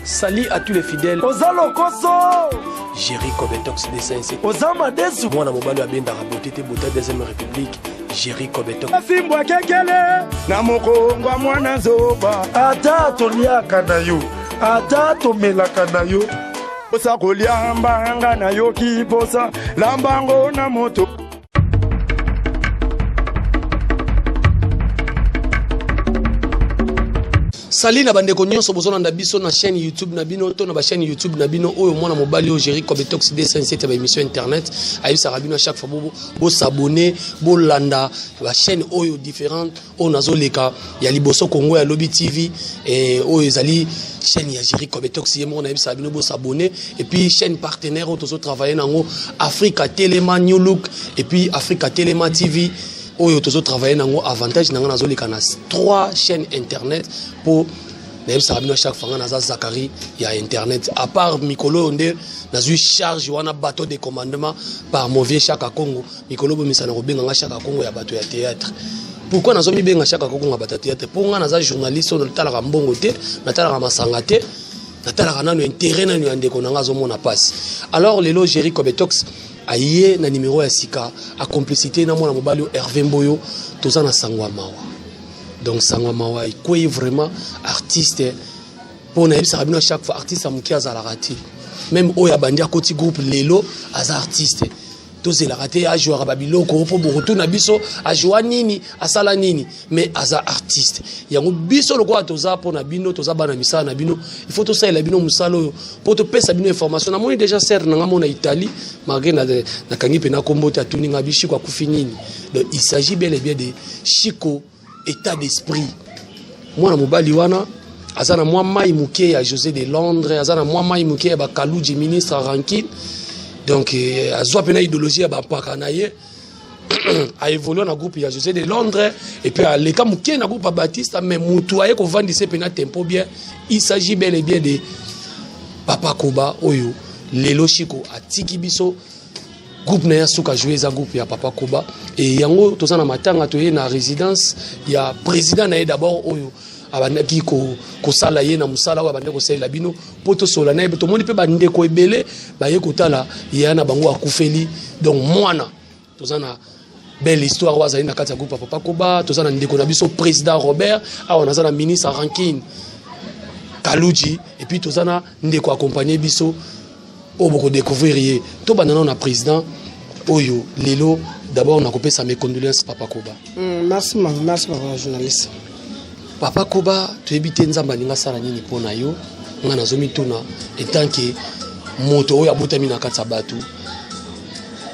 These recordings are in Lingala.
Salut à tous les fidèles. Ozalo Koso. Jerry Kobetox des Saints. Ozama Desu. Moi, na mobile abenda rabotete bota deuxième république. Jerry Kobetox. Simbwa kekele. Na mokongwa mwana zoba. Ata toliaka na yo. Ata tomelaka na yo. Osa koliamba na yo kiposa. Lambango na moto. Salut na bande nyonso bozo na biso na chaîne YouTube na bino to na ba chaîne YouTube na bino oyo mwana mobali o Jerry Kobetox des Saints ba émission internet ayisa rabino chaque fois bo s'abonner bo landa ba chaîne oyo différente o nazoleka ya liboso Congo ya Lobby TV et oyo ezali chaîne ya Jerry Kobetox yemo na ayisa rabino bo s'abonner et puis chaîne partenaire o tozo travailler nango Africa Telema New Look et puis Africa Telema TV. Oyo tozo travailler nango avantage nanga nazoleka na 3 chaînes internet pour même ça rabino chaque fois naza Zakari ya internet à part Mikolo onde nazu charge wana bateau de commandement par mauvais Chaka Congo Mikolo bomisa na robenga Chaka Congo ya bateau ya théâtre. Pourquoi nazomi benga Chaka Congo ya bateau ya théâtre pour nga naza journaliste on talaka mbongo te na talaka masanga te na talaka nanu intérêt nanu ya ndeko nanga zo mona passe. Alors lelo Jerry Kobetox aye na numéro ya sika a complicité na mwana mobali Hervé Mboyo toza na sangwa mawa. Donc sangwa mawa ikoyi vraiment artiste pour na yebisa rabino chaque fois artiste amuki azala rati même oya bandia koti groupe lelo aza artiste tous la raté a jouer babiloko po borutu na biso a jouer nini asala nini mais aza artiste yango biso lokwa toza po na bino toza bana misala na bino il faut to ça la bino musalo pour te pesa bino information na moni déjà ser na ngamo na Italie malgré na kangi pe na kombo ta tuninga bishi kwa kufinini. Donc il s'agit bel et bien de Chico état d'esprit moi na mobali wana azana moi mai muke ya José de Londres azana moi mai muke ya Kaluji ministre Rankin. Donc azwa pena idéologie ba paka na ye a évolué na groupe ya José de Londres et puis les cas muke na groupe Baptiste mais mutu aye ko vandise pena tempo bien. Il s'agit bel et bien de Papa Koba oyo lelo Chico atiki biso groupe na ya suka jouer za groupe ya Papa Koba et yango toza na matanga toye na résidence ya président na ye d'abord oyo abandaki ko sala ye na musala wa bandeko sala bino poto sola na to moni pe bandeko ebele ba ye kotala ya na bango akufeli. Donc mwana tozana belle histoire wa zali na kati ya groupe Papa Koba tozana ndeko na biso président Robert awa nazana ministre Rankin Kaluji et puis tozana ndeko accompagner biso o boko découvrir ye to banana na président oyo lelo d'abord na kopesa mes condoléances Papa Koba. Merci papa journaliste. Papa Koba tu ebite nzamba ninga sala nini pona yo nga nazomi tuna etant que moto oyo abotami na kati ya batu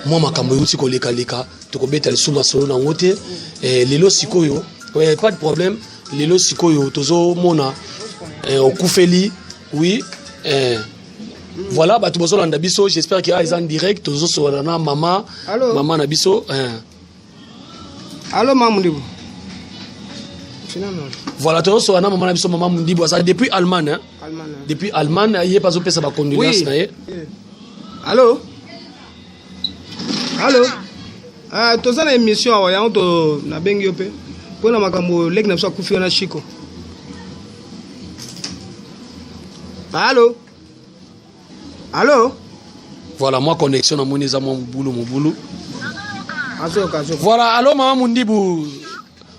moi makambo yuti ko leka to ko beta lisuma solo na ngote lelo sikoyo pas de problème lelo sikoyo tozo mona okufeli oui voilà batu bozo landa biso j'espère que ils en direct tozo so na maman na biso Allô maman Mundibu. Voilà, tu as maman biso maman Mundibu ça depuis Allemagne hein. Depuis Allemagne il est pas opé ça ba condoléances na ye. Allô toza na émission awa yango to na bengi yo pe pona makambo lek na biso kufi na Chico. Allô Voilà, moi connexion na moni za mon boulot. Voilà, allô maman Mundibu.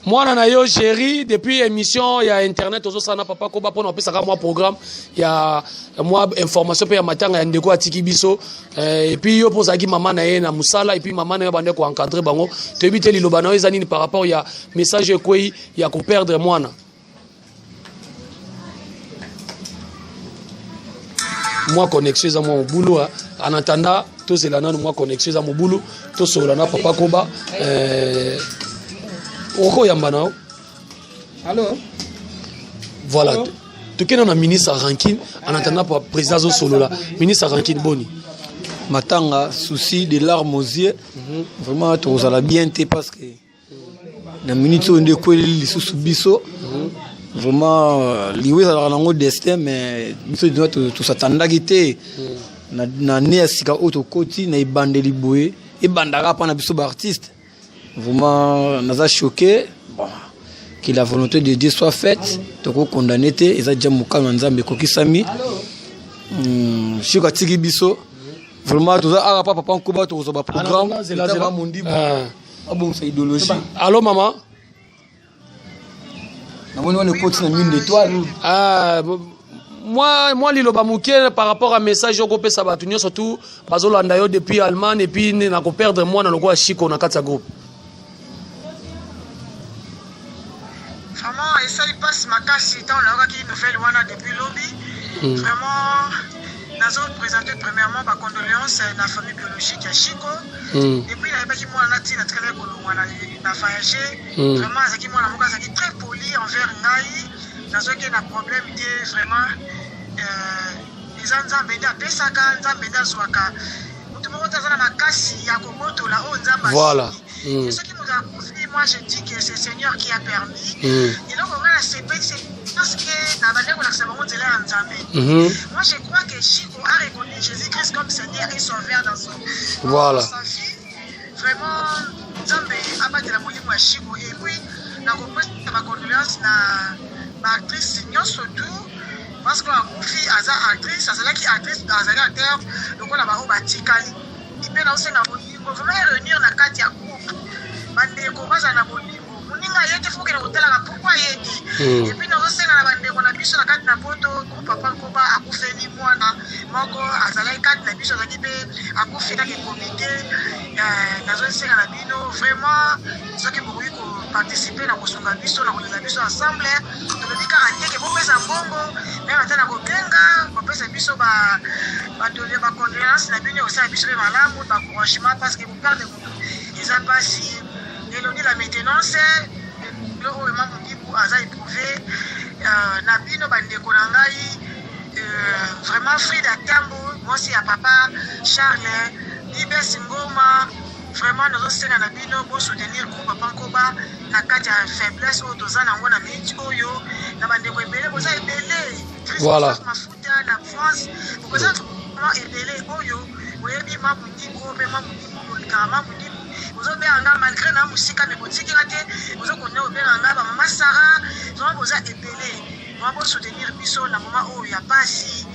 Moi na yo Jerry depuis émission ya internet ozo sana Papa Koba pona pesa ka moi programme ya moi information pe ya matanga ya ndeko atiki biso et puis yo posa ki maman na ye na musala et puis maman na yo bande ko encadrer bango to ebite liloba na yo ezani par rapport ya message ekoi ya ko perdre mwana. Moi connexion za mon boulot en attendant to zelana moi connexion za mon boulot to solana Papa Koba Oko yambana. Allô? Voilà. Tu es un ministre Rankin en attendant pour président solo là. Ministre Rankin Boni. Matanga souci de larmes aux yeux. Vraiment tu vas bien te parce que na minute on de quoi les sous biso. Vraiment lié à la destin mais biso doit tout s'attendre gité. Na né sika auto koti na ibande liboé et bandara pa na biso ba artiste. Vraiment naza choqué. Bon que la volonté de Dieu soit faite. Donc condamné te eza déjà mokano nzambe kokisami. Chiko tiki biso. Vraiment tout ça papa ko ba to ba programme c'est mundi bon c'est idéologie. Allô maman? On est côté na mine d'étoile. Moi liloba muke par rapport à message au kopesa batu nyo surtout bazolanda yo depuis Allemagne et puis na ko perdre moi na lokwa Chiko na kati ya groupe. Vraiment essaye passe makasi dans la qui nouvelle wana depuis lobby. Vraiment nazo présenter premièrement ma condoléances à la famille biologique à Chiko. Et puis il y a qui moi na tina très ko na voyager. Vraiment ça qui moi na moka ça qui très poli envers ngai. Nazo qui na problème de vraiment nzambe nda pesaka nzambe nda zwaka mutu moko tazana makasi ya komoto la o nzamba. Voilà. Ce qui nous a confié, moi je dis que c'est le Seigneur qui a permis. Et donc on va c'est parce que moi je crois que Chiko a reconnu Jésus-Christ comme Seigneur et Sauveur dans sa vie. Vraiment, Nzambe a battu la molie à Chiko. Et puis, on a compris ma condoléance na actrice surtout parce que la fille a actrice, elle est actrice dans un acteur, donc on a batikali. Et puis, on a vraiment réunir na carte ya groupe. Bande ko baza na bolingo. Muninga yete faut que na hôtel la pourquoi yete. Et puis nous aussi na bande ko na biso na carte na poto ko papa ko ba akufeli mwana moko azala carte na biso za kipe akufika ke comité na zo senga na bino vraiment ce qui beaucoup ko participer na kosunga biso na kolela biso ensemble to bika ranier ke bo pesa mbongo même atana ko benga ko pesa biso ba dole ba condoléances na bino aussi biso be malamu ba encouragement parce que vous perdez ils ont pas si Elodie la maintenance le haut membre du a éprouvé Nabino bandeko na ngai vraiment Frida Tambo moi aussi à papa Charles Libes Ngoma vraiment nous aussi na Nabino pour soutenir groupe papa Koba na kati ya faiblesse au tozana ngona mingi oyo na bandeko ebele boza ebele voilà mafuta na France boza vraiment ebele oyo oyebi mambo ndi ko pe mambo ndi kama mambo ndi malgré na musika mais botiki raté vous connaissez au beranga ba mama Sarah donc vous a épelé moi pour soutenir biso na moment où il y a pas si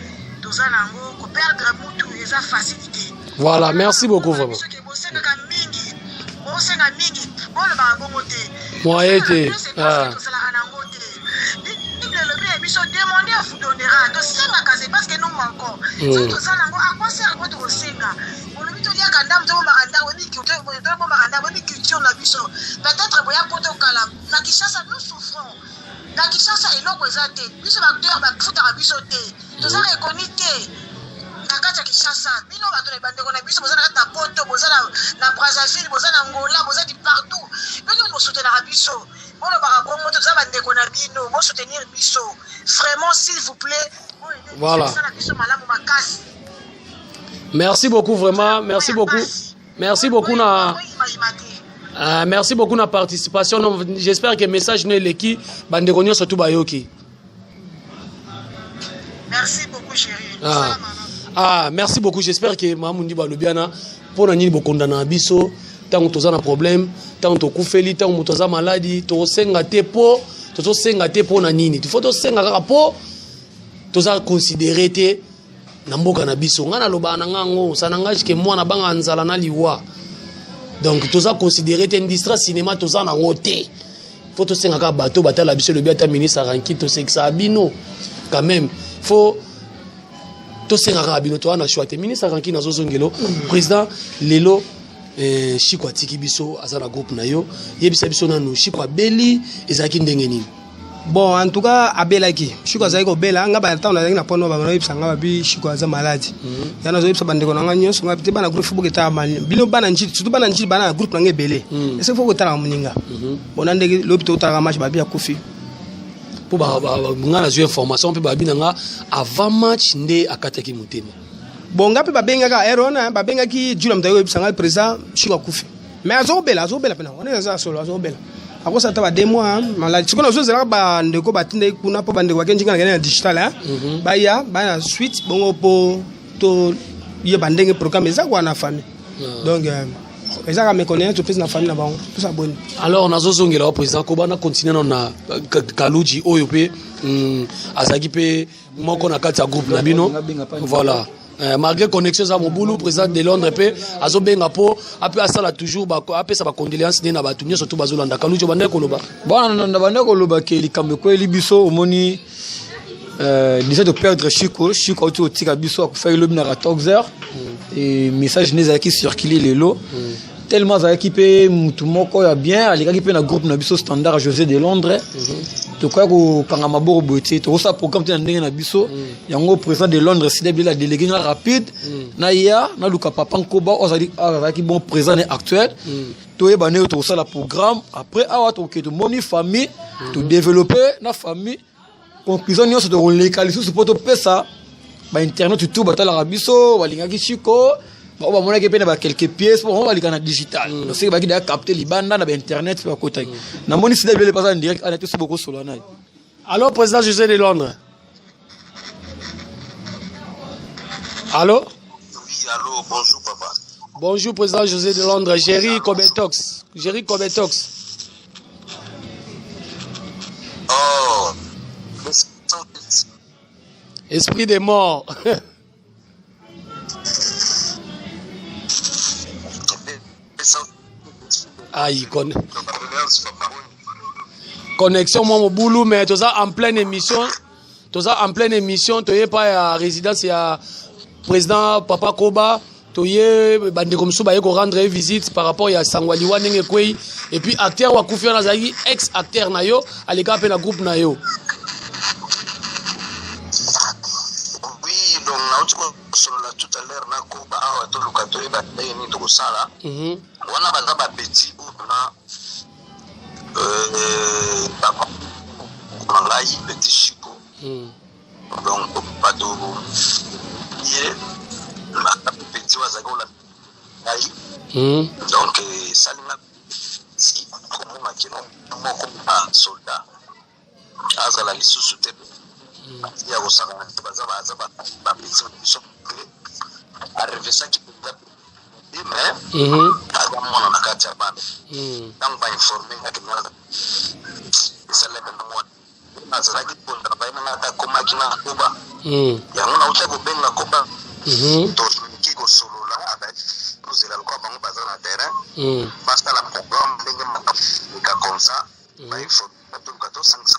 tozana ngo ko perdre mutu eza facilité. Voilà, merci beaucoup vraiment. Moi été biso demander à vous donnera to senga kasi parce que nous manquons c'est tout ça nango à quoi sert votre senga on le bito lia kanda mto maranda webi culture bo maranda webi culture na biso peut-être boya poto kala na Kinshasa nous souffrons na Kinshasa eloko ezate biso acteur ba futa biso te to ça reconnu te na kata Kinshasa bino ba to bande ko na biso bozana kata poto bozana na Brazzaville bozana Angola bozati partout bino mo soutenir biso. Vraiment, s'il vous plaît. Voilà. Merci beaucoup, vraiment. Merci beaucoup. Merci beaucoup. Merci beaucoup na participation. J'espère que le message n'est pas qui. Bandegonio surtout bayoki. Merci beaucoup, chérie. Merci beaucoup. J'espère que Mamundi Balobiana pour nani bokondana biso. Tant que tu as un problème, tant que tu tant que tu as maladie, tu as nini. Il faut que tu as considéré que Namboka na biso ngana loba na ngango ça n'engage que moi na banga nzala na liwa. Donc tu as considéré que industrie cinéma tu as na ngote. Faut to senga ka bateau batala biso le biata ministre ranki to c'est que ça abino quand même. Faut to senga ka abino to na choix ministre ranki na zozongelo président lelo Chiko atiki biso azala groupe na yo yebisa biso nanu Chiko abeli ezaki ndenge nini. Bon en tout cas abelaki Chiko azali ko bela nga ba temps na na pono ba na yebisa nga bi Chiko aza malade yana zo yebisa bandeko na nga nyonso nga bana groupe fubuke ta mani bino bana njiti surtout bana njiti bana groupe na nga ebele ese faut ko tala muninga bona ndenge lobito utala match ba bi akufi po ba nga na zo information pe ba bi nga avant match nde akataki mutema. Bon ngapi babengaka erona babengaki jula mtayo ebisanga président Chiko akufi mais azobela pena on est ça solo azobela akosa ta ba 2 mois maladi sikono zozela ba ndeko batinde kuna po bandeko bakenjinga na digital baya na suite bongo po to ye bandenge programme eza kwa na famille donc ezaka méconnaître topesi na famille na bango tous aboni. Alors nazozongela wa président Koba na continuer na Kaluji oyo pe azaki pe moko na kati ya groupe na bino voilà. Malgré connexion za mobulu président de Londres pe azobenga po ape asala toujours ba ape sa ba condoléances na batu nyo surtout bazolanda Kaluji bande koloba bon na bande koloba ke likambe ko libiso omoni déjà de perdre Chico au tika biso a faire le bina à 14h et message n'est qui circuler les lots tellement ça équipé tout moko ya bien ali ka na groupe na biso standard José de Londres to quoi ko kanga maboro boté to ça programme te ndenge na biso yango président de Londres c'est de la délégué rapide na ya na luka papa Nkoba ozali qui bon président actuel to e bané to ça la programme après awa to ke to moni famille to développer na famille conclusion nyonso to localiser sur poto pesa ba internet tout batala rabiso balingaki Chico ba mona ke pena ba quelques pièces bon on va likana digital donc c'est ba ki da capter libanda na ba internet ba kota na moni si le pas en direct ana tout beaucoup solo na. Alors président José de Londres. Allô? Oui, allô, bonjour papa. Bonjour président José de Londres, Jerry Kobetox. Oh. Esprit des morts. Aïe, connexion moi mon boulot mais tout ça en pleine émission. Tu es pas à résidence, il y a président Papa Koba, tu es bande comme ça, il rendre visite par rapport à Sangwaliwa Nengekwe et puis acteur wa Koufi Nazari, ex-acteur nayo, à l'écart de la groupe nayo. Oui, donc là tout à l'heure na Koba a to lokato e ba ni to sala. Wana bana ba petit ou na papa malai petit Chico. Donc pas de ma petit wazagola ai donc salina si comme makino moko pa soldat azala lisusu te ya gosanga baza ba petit biso arrivé ça qui peut mais aga mona na kati ya bande donc ba informer ngakina ça le moi azalaki ponda baina na ta koma kina Koba yango na utako benga Koba to kiko solola avec nous la ko bango bazana terrain parce que la programme ndenge maka comme ça ba il faut tout 500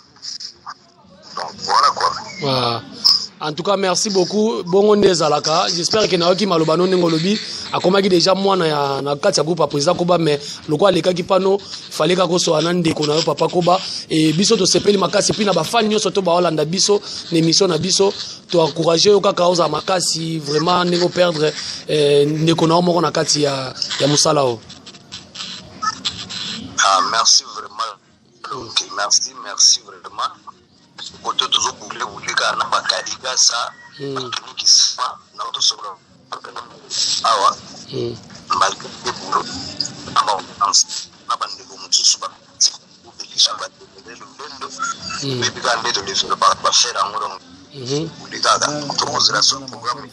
donc voilà quoi. En tout cas, merci beaucoup. Bongo Nezalaka. J'espère que Naoki Malobano Nengolobi a commis déjà moi na kati groupe à président Koba mais le quoi les cas qui pano fallait que so anande ko na papa Koba et biso to sepeli makasi puis na ba fan nyonso to ba Holanda biso l'émission na biso to encourager au kaka oza makasi vraiment ne perdre ne ko na mo na kati ya musalao. Ah merci vraiment. OK, merci vraiment. Côté toujours boucler car na bakaliga ça qui ça na auto sobre awa malgré le boulot na bande ko mutsu ba ubelisha ba le mais bigande de le ba faire en ngoro uligaga to son programme et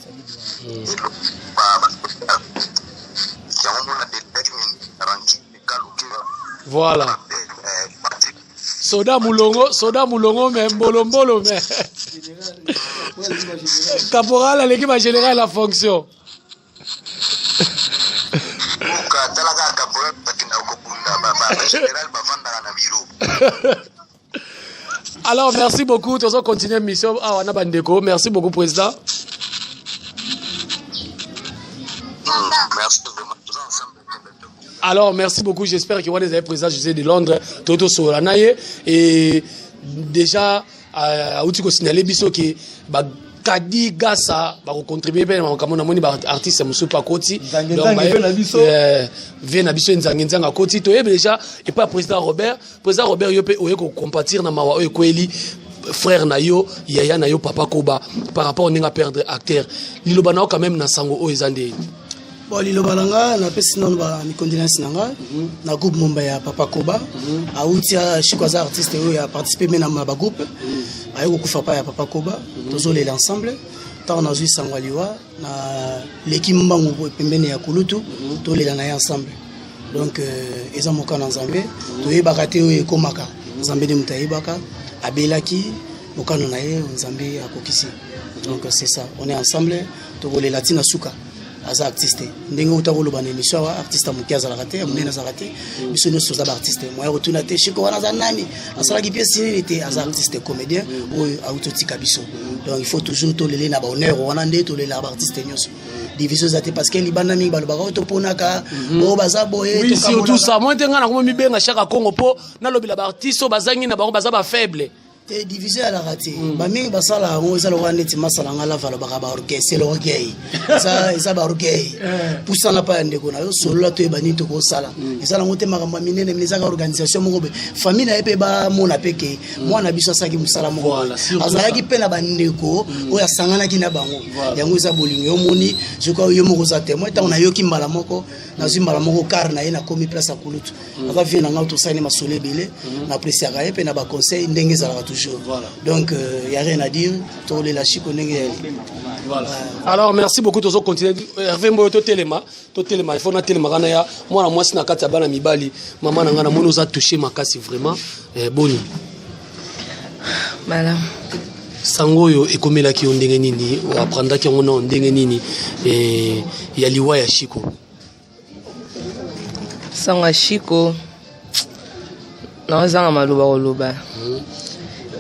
le ba yango na détermine ranki kaluki voilà. Soda Moulongo, mais Mbolo, mais. Caporal, l'équipe générale la fonction. Alors, merci beaucoup. Nous allons continuer la mission. Merci beaucoup, président. Merci vraiment. Alors, merci beaucoup. J'espère qu'il y aura des présidents José de Londres, Toto Solanaye. Et déjà, à Outiko signaler biso que Kadi Gassa va contribuer à mon artiste Moussou Pakoti. Donc, vient biso Nzangenzanga Koti. Tu es déjà, et pas président Robert. Président Robert, il peut compatir dans Mawa Oekweli. Frère Nayo, Yaya Nayo, Papa Koba, par rapport à n'a perdre acteur. Lilobana quand même na sango o ezande. Bon, Lilobalanga, na pesi non ba mi condolence nanga, na groupe Mumbai ya Papa Koba, a outia chikwaza artiste yo ya participer mena ma ba groupe, a yo kufa pa ya Papa Koba, tozole l'ensemble, tant na zui sangwaliwa na l'équipe mbangu pembeni ya Kulutu, to le na ensemble. donc eza mokano nzambe toyebaka te oyo ekomaka nzambe nde moto ayebaka abelaki mokano na ye nzambe akokisi donc c'est ça on est ensemble tokolela ntina suka aza artiste ndenge utakoloba na émission awa artiste amoki azalaka te amonene azalaka te biso nyonso toza baartiste moya kotuna te Chiko wana aza nani asalaki piese nini te aza artiste comédien oyo autotika biso donc il faut toujours tolele na bahonneur wana nde tolela baartiste nyonso division eza te parce que libanda mingi balobaka oyo toponaka oyo baza boye oui surtout ça moi nde nga nango mibenga Chaka Congo mpo nalobela baartiste oyo bazangi na bango baza bafaible te division ya la raté ba mingi basala ngo eza lokwa neti masala ngala vala baka ba orgueil c'est l'orgueil ça ba orgueil poussa na pa ndeko na yo solo la to ebani to ko sala eza la ngote makambo minene mais eza ka organisation moko be famille na epe ba mona peke mwana biso asaki musala moko azalaki pe na bandeko oya sangana ki na bango yango eza bolingo yo moni je crois yo moko za témoin tant na yo ki mbala moko na zimbala moko car na ye na komi place akulutu aka vie na ngauto sani masole belé na apprécier ka epe na ba conseil ndenge za la voilà. Donc il n'y a rien à dire. Voilà. Alors merci beaucoup. Tous continuer. Hervé Mboyo to telema, il faut na telema kana ya moi sina kati ya bana mibali. Maman na ngana mono za toucher makasi vraiment boni. Voilà. Sangoyo ekomela ki ndenge nini, o apprendre ki ngona ndenge nini ya liwa ya Chiko. Sanga Chiko. Na zanga maluba oluba.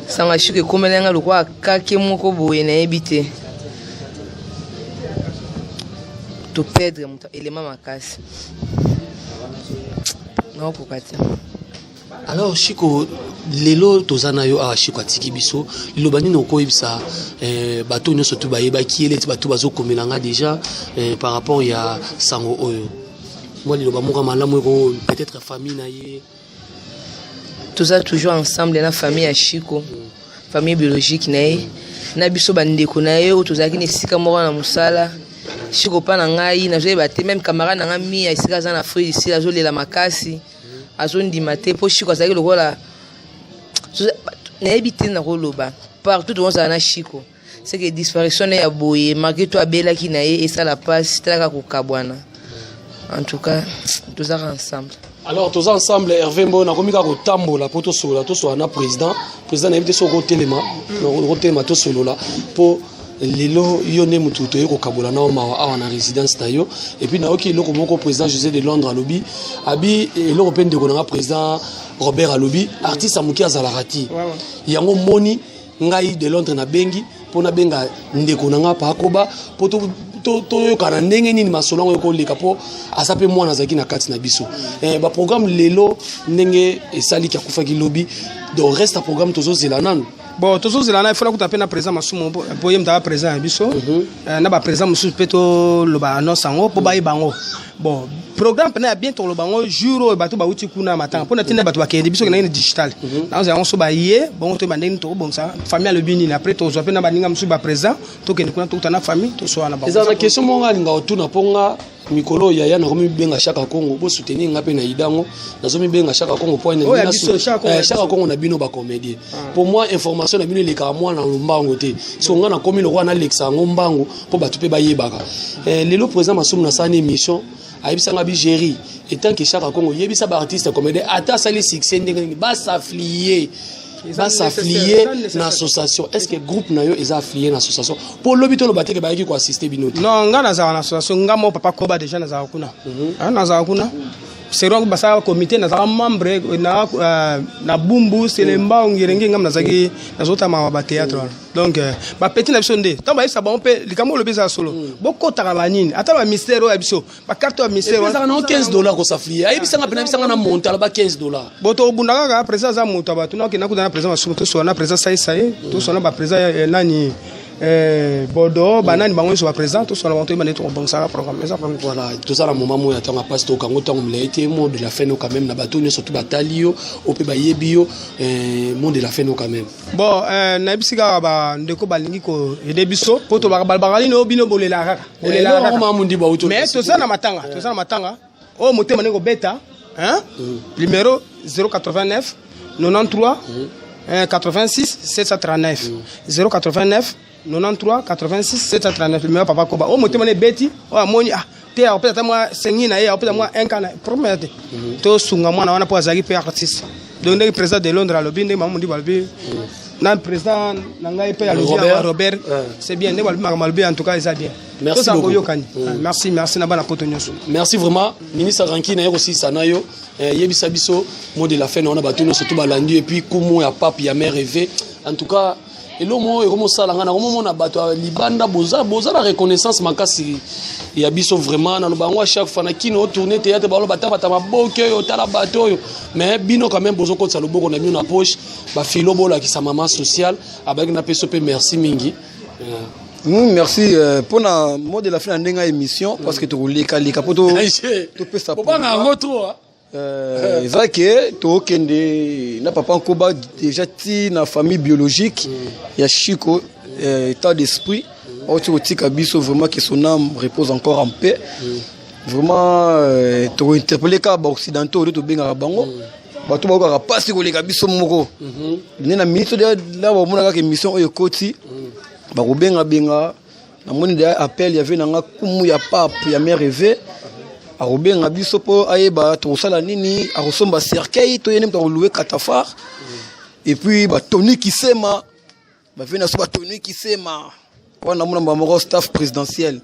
Sanga Chiko ekomelenga lokwa kake moko boye na ebite to perdre muta élément makasi na kokati. Alors Chiko lelo tozana yo a Chiko atiki biso lelo bani no koyebisa bato nyonso to bayeba ki eleti bato bazo komelanga déjà par rapport ya sango oyo moi lelo ba moka malamu ko peut-être famille na ye tous toujours ensemble na famille ya Chiko famille biologique na biso bandeko na ye tozaki ne sika moko na musala Chiko pa na ngai na zoyeba te même camarade na ngami ya sika za na frère ici azolela makasi azondima te po Chiko azaki lokola na ebite na koloba partout on za na Chiko c'est que disparition ya boye malgré toi bela ki na ye et ça la passe tala ko kabwana en tout cas tous ensemble. Alors tous ensemble Hervé Mboyo na komika ko tambola po to sola na président na invité so ko telema no telema to solo la po lelo yone mutu to yeko kabola na mawa awa na résidence na yo et puis na oki loko moko président José de Londres alobi abi l'européen de konanga président Robert alobi artiste amuki azalarati yango moni ngai de Londres na bengi po na benga ndeko nanga pa koba po to kana ndenge nini masolongo yoko leka po asape mwana zaki na kati na biso ba programme lelo ndenge esali ki akufaki lobi donc reste à programme tozo zela nanu bon tozo zela na il faut la kutape na président masumo po yem ta président biso na ba président musu peto loba annonce ngo po ba ibango bon programme pena bientôt lo bango jour bato ba uti kuna matanga pona tina bato ba kende biso na digital na on so ba yé bon to bandeni to bon ça famille le bini après to zo pena baninga musu ba président to kende kuna to na famille to so na ba eza na question monga linga otuna ponga mikolo ya na komi benga Chaka Congo bo soutenir ngape na idango nazo mi benga Chaka Congo point na Chaka Congo na bino ba comédie pour moi information na bino le ka moi na lombango te so nga na komi le roi na lexa ngombango po bato pe ba yebaka lelo président masumu na sana émission aibisanga bi géri et tant que Chaka Congo yebisa ba artiste comédien ata sali succès ndenge ba s'affilier na association est-ce que groupe na yo eza affilié na association pour lobito lo bateke ba yaki ko assister binoto non nga na za na association nga mo papa Koba déjà na za kuna na za kuna c'est donc basa comité na za membre na bumbu selemba ngirenge ngam na zaki na zota ma ba théâtre donc ba petit na biso nde tant ba isa ba on peut likamo lo beza solo boko takala nini ata ba mystère ya biso ba carte ya mystère ça na $15 ko s'affilier ayibisanga pena bisanga na monta ba $15 boto bundaka ka président za muto ba tuna okina kuda na président masumo so na président sai to so na ba président nani Bodo banani bango so président to so na banto baneto bon ça programme ça voilà tout ça la moment mo ya tanga passe to kango tango mlaité mo de la fin no quand même na bato nyo surtout batalio o pe ba yebio monde de la fin no quand même bon na bisika ba ndeko balingi ko ede biso poto ba balbagali no bino bolela kaka mais to ça na matanga o motema neko beta hein numéro 089 93 86 739 089 93 86 739 mais papa Koba o motema ne beti o amoni te peut-être moi sengi na ye peut-être moi un can promettre to sunga mwana wana po azali pe artiste donc le président de Londres alobi ndenge mamundi balbi na président nangai pe alobi Robert c'est bien ndenge balbi makamalobi en tout cas ça bien merci beaucoup merci na bana poto nyonso merci vraiment ministre Ranki na aussi sanayo yebisa biso mot de la fin on a battu surtout balandi et puis kumu ya pape ya mère rêvé en tout cas et l'homme est comme ça là na moment na bato libanda boza la reconnaissance makasi ya biso vraiment na bango chaque fois na kino tourner théâtre balo bata maboke yo tala bato yo mais bino quand même bozo ko tsalo boko na mi na poche ba filo bola ki sa maman sociale avec na peso pe merci mingi merci pour na mot de la fin ndenga émission parce que to leka poto to pesa pour pas na retro Zake to kende na papa Koba déjà ti na famille biologique ya Chico état d'esprit autotique abiso vraiment que son âme repose encore en paix vraiment to interpeller ka occidentaux to benga bango bato ba ko passer ko leka biso moko ne na ministre de la ba mona ka émission oyo koti ba ko benga na moni de appel ya vena nga kumu ya pape ya mère rêvé arobenga biso po ayeba to sala nini arosomba cercueil to yene to louer catafar et puis ba Tony Kisema ba vena so ba Tony Kisema wana mona mamo staff présidentiel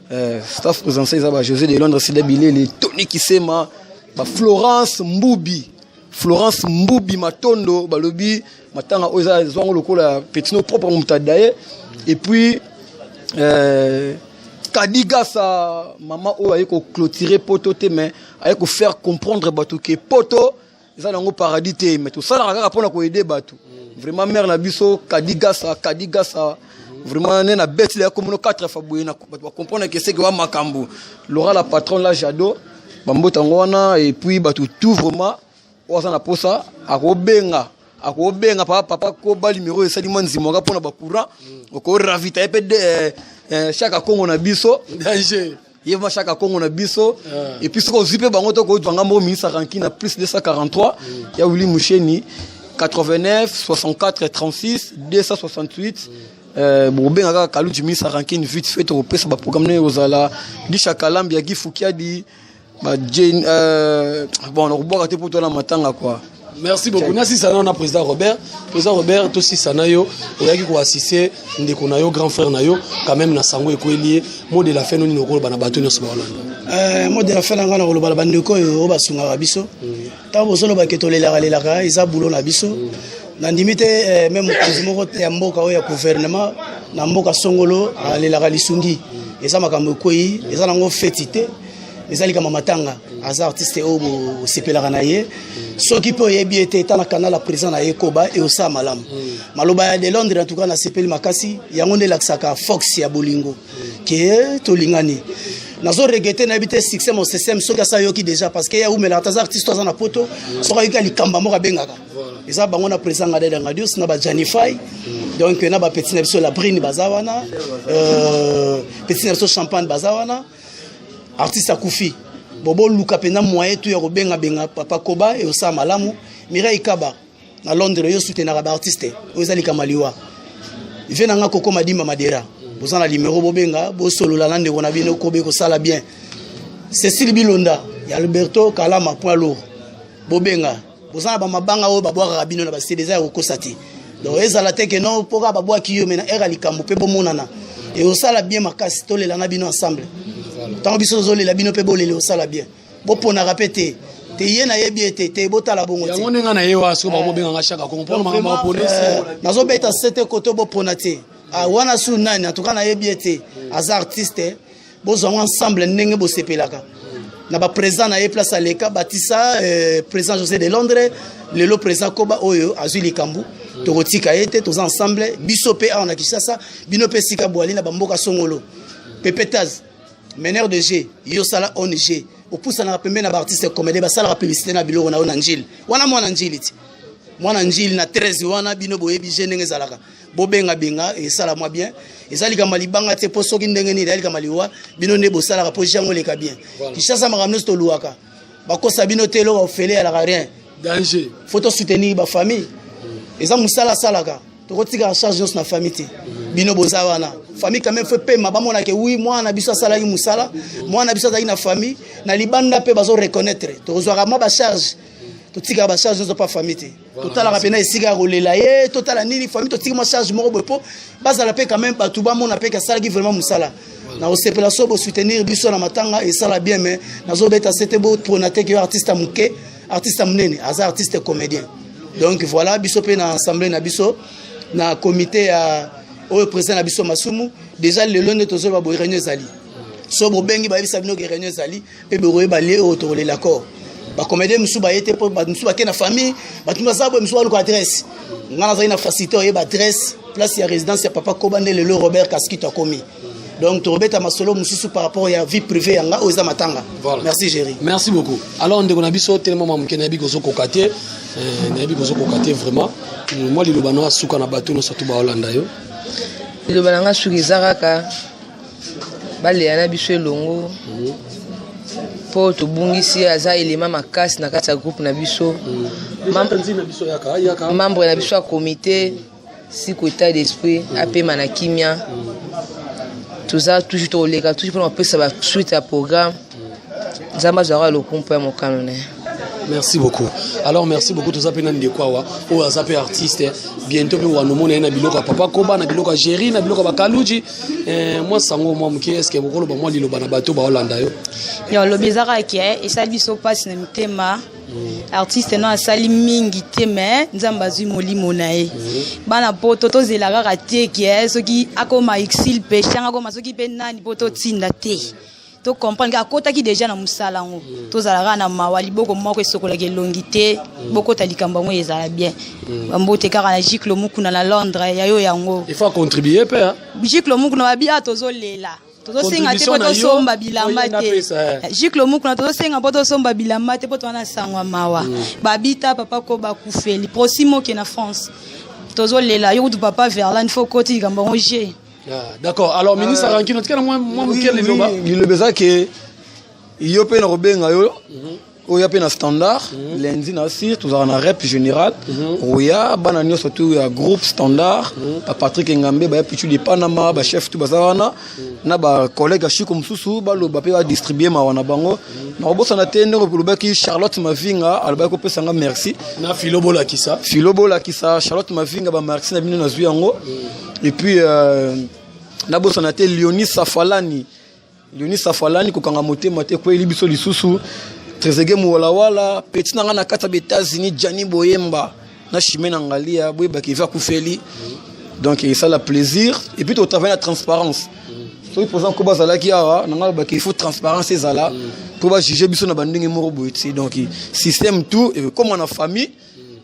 ça ba José de Londres Sida Bilele Tony Kisema ba Florence Mbubi Matondo balobi matanga oza zwango lokola petino propre mutadaye et puis Kadiga sa maman o ayeko clôturer poto te mais ayeko faire comprendre bato que poto ça nango paradis te mais tout ça la kaka pona ko aider bato vraiment mère na biso Kadiga sa vraiment na bête la comme 4 fois boyena ba comprendre que c'est que wa makambo Laura la patronne la Jado bambota ngona et puis bato tout vraiment oza na posa akobenga papa ko ba numéro et sali manzimo ka pona ba courant ko ravita epede chaque Congo na biso danger yema chaque Congo na biso et puis soko zipe bango to ko twanga mo ministre Ranki na plus 243 ya Willy Musheni 89 64 36 268 bobenga ka kaluji ministre Ranki vite fait to pesa ba programme ne ozala di chakalambi ya gifukia di ba Jane bon on boka te pour toi la matanga quoi. Merci beaucoup. Merci sana on a président Robert to si sana yo oyaki ko assister ndeko na yo grand frère na yo quand même na sango ekoelie mot de la fin noni nokolo bana bato nyoso ba Hollande mot de la fin ngana ko loba bandeko yo basunga biso ta bozolo ba ketolelaka isa bulo na biso na ndimite même kozimo ya mboka o ya gouvernement na mboka songolo alelaka lisungi eza makambo koyi eza nango fetité ezali kama matanga aza artiste obo sepelaka na ye soki po yebi ete tana canal la président na Koba et osa malam maloba ya de Londres en tout cas na sepeli makasi yango nde laksaka Fox ya bolingo ke to lingani nazo regretter na bité succès mon système soki asa yoki déjà parce que ya umela taza artiste oza na poto soka yoka likamba mo ka bengaka eza bango na président ngade nga dios na ba Janify donc na ba petit na biso la brine bazawana petit na biso champagne bazawana artiste akufi bobo luka pena moyen tout ya kobenga papa Koba et osa malamu Mireille Kaba na Londres yo soutenaka ba artiste ozali kamaliwa vena nga koko madima madera bozana numéro bobenga bo solola lande kona bino kobe ko sala bien Cécile Bilonda ya Alberto Kalama point lourd bobenga bozana ba mabanga o babwaka bino na ba CDZ ya kokosati donc ezala te que non poka babwa kiyo mena era likambo pe bomonana et osala bien makasi tolela na bino ensemble tant biso zole la bino pe bolele osala bien bopona répéter te yena yebi te botala bongo te yango nenga na yewa so ba mobenga nga chaka comprendre mama police nazo beta sete koto bopona te wana su nani en tout cas na yebi te as artiste bozo ensemble ndenge bo sepelaka na ba président na ye place aleka batisa président José de Londres lelo président Koba oyo azui likambu tokotika ete toza ensemble biso pe a na Kinshasa bino pe sika boali na bamboka songolo pepetaz meneur de G yo sala ONG opusa na pembe na artiste comédie ba sala publicité na biloko na Njili wana mwana Njili ti mwana Njili na 13 wana bino boyebi je ndenge zalaka bobenga benga et sala moi bien ezali kama libanga te po soki ndenge ni ezali kama liwa bino ne bo sala po jango leka bien Kinshasa makamno to luaka bakosa bino telo ofele ala rien danger photo soutenir ba famille eza musala salaka tokotika en charge na famille te bino boza wana famille quand même fait pema ba mona ke oui moi na biso sala yi musala moi na biso za ina famille na libanda pe bazo reconnaître to zo rama ba charge to tika ba charge zo pas famille total la pena esika rolela ye total nini famille to tika ma charge moko bopo baza la pe quand même ba tuba mona pe ka sala ki vraiment musala na osepela so bo soutenir biso na matanga et ça la bien mais nazo beta c'était beau pour na te que artiste muke artiste munene aza artiste comédien donc voilà biso pe na assemblée na biso na comité à au président na biso masumu déjà le lone tozo ba bo réunion zali so bo bengi ba bisa bino réunion zali pe bo ba le autour de l'accord ba comédien musu ba yete po ba musu ba ke na famille ba tuma za bo musu ba ko adresse ngana za ina facilité ba adresse place ya résidence ya papa Koba le Robert Kaski to komi. Donc, tu rebelles ta masolo mususu par rapport à la vie privée yanga aux amatanga. Voilà. Merci Géry. Merci beaucoup. Alors, on a vu tellement mamke na bi gozo kokate, na bi gozo kokate vraiment. Moi li lobano asuka na bato no surtout ba Hollanda yo. Li lobana suki zaraka. Bale yana biso elongo. Po to bungisi aza elema makasi na kati ya groupe na biso. Membre na biso ya comité siko état d'esprit apema na kimia. Tout ça, toujours pour les gars, toujours pour nous ça va suite à programme. Zama zara le compo mon canon. Merci beaucoup. Alors merci beaucoup tout ça pena de quoi wa o azape artiste bientôt wa no mona na biloko papa Koba na biloko Géry na biloko bakaluji moi sango moi mke est-ce que bokolo ba moi lilo bana bato ba Hollanda yo. Yo lo bezara ki et ça biso passe na mtema. Artiste no asali mingi tema nzamba zui molimo na ye bana poto to zelaka raté ki soki akoma exil pechanga akoma soki pe nani poto tinda te to comprendre ka kota ki déjà na musala ngo to zalaka na mawali boko moko esokola ke longité boko talikamba ngo ezala bien bambote kaka na Jiklo Mukuna na Londres ya yo yango il faut contribuer pe hein Jiklo Mukuna babia tozolela tozosenga te poto somba bilamba te Jiklo Mukuna tozosenga poto somba bilamba te poto wana sangwa mawa babita papa Koba kufeli prosimo ke na France tozolela yo du papa Verlan faut koti kamba ngoje. D'accord. Alors ministre Rankino tika moi muke le loba le beza ke yo pe na robenga yo o ya pe na standard lundi na sir tout na rep général o ya bana nyo surtout ya groupe standard pa Patrick Ngambe ba pichu de Panama ba chef tout bazana na ba collègue Chiko Msusu ba lo ba pe ba distribuer ma wana bango na obosa na tende ko loba ki Charlotte Mavinga alba ko pesa nga merci na Filobola kisa Charlotte Mavinga ba merci na bino na zui yango et puis na bosa na te Léonis Safalani ko kanga motema te ko elibiso lisusu Trezege Muwala petit nanga na kata États-Unis Gianni Boyemba na chimena ngalia boye ba ki va kufeli donc ça la plaisir et puis au travail la transparence so il présent ko bazala ki awa nanga ba ki faut transparence ezala pour ba juger biso na bandingi moko boyeti donc système tout comme on a famille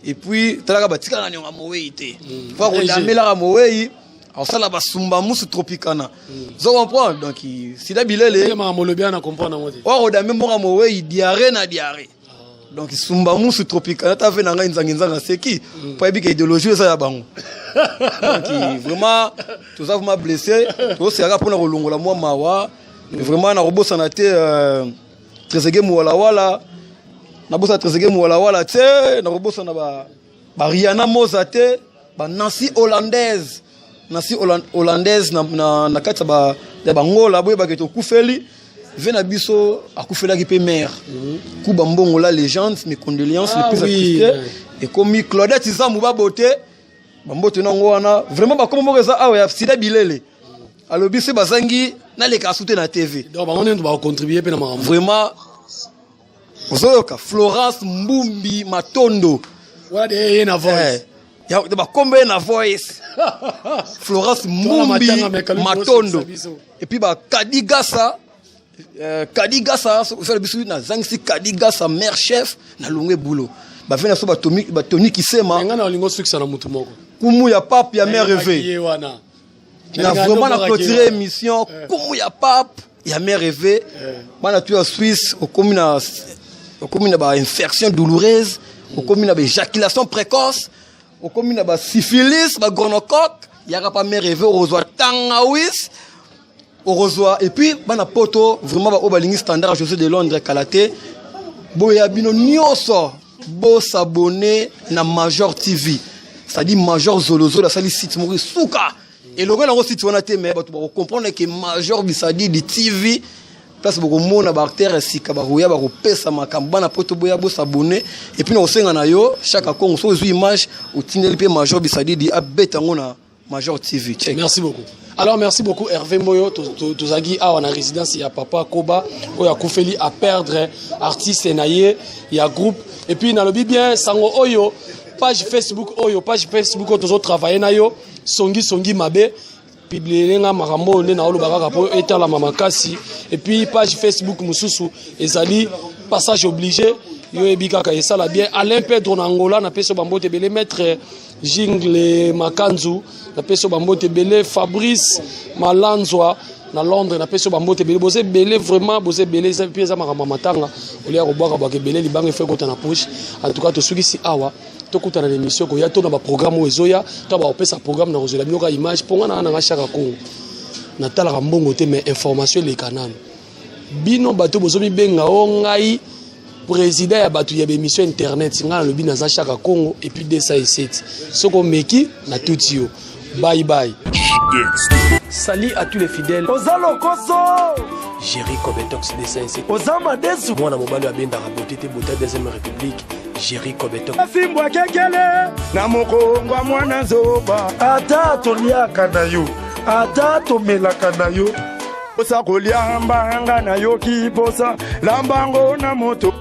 et puis talaka batika na nyonga moweyi te faut ko damela ka moweyi alors ça là bas sumba musu tropicana zo comprendre donc si da bilele ma molobia na comprendre moi o da même mo moweyi diarrhée donc sumba musu tropicana ta fait na nga nzanga seki pour ebika idéologie ça ya bango donc vraiment tout ça m'a blessé to sera pour na kolongola moi mawa vraiment na robosa na te Trezege Muwala na bosa Trezege Muwala te na robosa na ba Rihanna Moza te ba Nancy hollandaise na kati ba ngola boye ba keto kufeli vena biso akufela ki pe mère ku bambongo la légende mes condoléances les plus attristées et comme Claudette Zamou ba beauté bambote nango wana vraiment ba komo reza awa ya sida bilele alobi se bazangi na le kasute na TV donc ba on va contribuer pe na makambo vraiment ozoyoka Florence Mbumbi Matondo wala de na voice ya ba kombe na voice Florence Mbumbi Matondo et puis ba Kadigasa faire bisu na zangisi Kadigasa mère chef na longwe boulot ba vena so ba Tony Kisema ngana lingo succès na mutu moko kumu ya pape ya mère rêvée na vraiment na clôturer émission kumu ya pape ya mère rêvée bana tu en Suisse au commune ba infection douloureuse au commune ba éjaculation précoce au commune ba syphilis ba gonocoque yaka pas mère rêvée au reçoit tangawis au reçoit et puis bana poto vraiment ba obalingi standard José de Londres Kalaté boya bino nyoso bo s'abonner na Major TV c'est-à-dire Major Zolozo la sali site mori souka et logo na ko site wana te mais bato ba comprendre que Major Bisadi di TV place boko mona ba acteur sika ba roya ba ko pesa makambo bana poto boya bo s'abonner et puis na osenga na yo chaque Congo so zu image ou tindeli pe Major Bisadi di abeta ngona Major TV. Check. Merci beaucoup. Alors merci beaucoup Hervé Moyo tozagi awa na résidence ya Papa Koba oyo akufeli à perdre artiste naye ya groupe et puis na lobi bien sango oyo page Facebook tozo travailler na yo songi mabe publier nga makambo nde na oloba kaka po etala mamakasi et puis page Facebook mususu ezali passage obligé yo ebikaka esala bien Alain Pedro na Angola na peso bambote belé maître Jingle Makanzu na peso bambote belé Fabrice Malanzwa na Londres na peso bambote belé bose belé vraiment bose belé ça pieza makamba matanga olia robaka bake belé libanga fait kota na poche en tout cas to suki si awa to kuta na émission ko ya to na ba programme ozoya to ba opesa programme na kozela binoka image ponga na nga chaka Congo na tala mbongo te mais information les canaux bino bato bozomi benga o ngai président ya batu ya émission internet nga na lobi na za chaka Congo et puis 207 soko meki na tuti yo bye bye. Salut à tous les fidèles. Ozalo koso Jerry Kobetox D5 Ozama desu mwana mobali abenda raboti te bota deuxième république Jerry Kobetox Fimbwa kekele na mokongwa mwana zoba ata toliaka na yo ata tomelaka na yo osa kolia mbanga na yo kiposa lambango na moto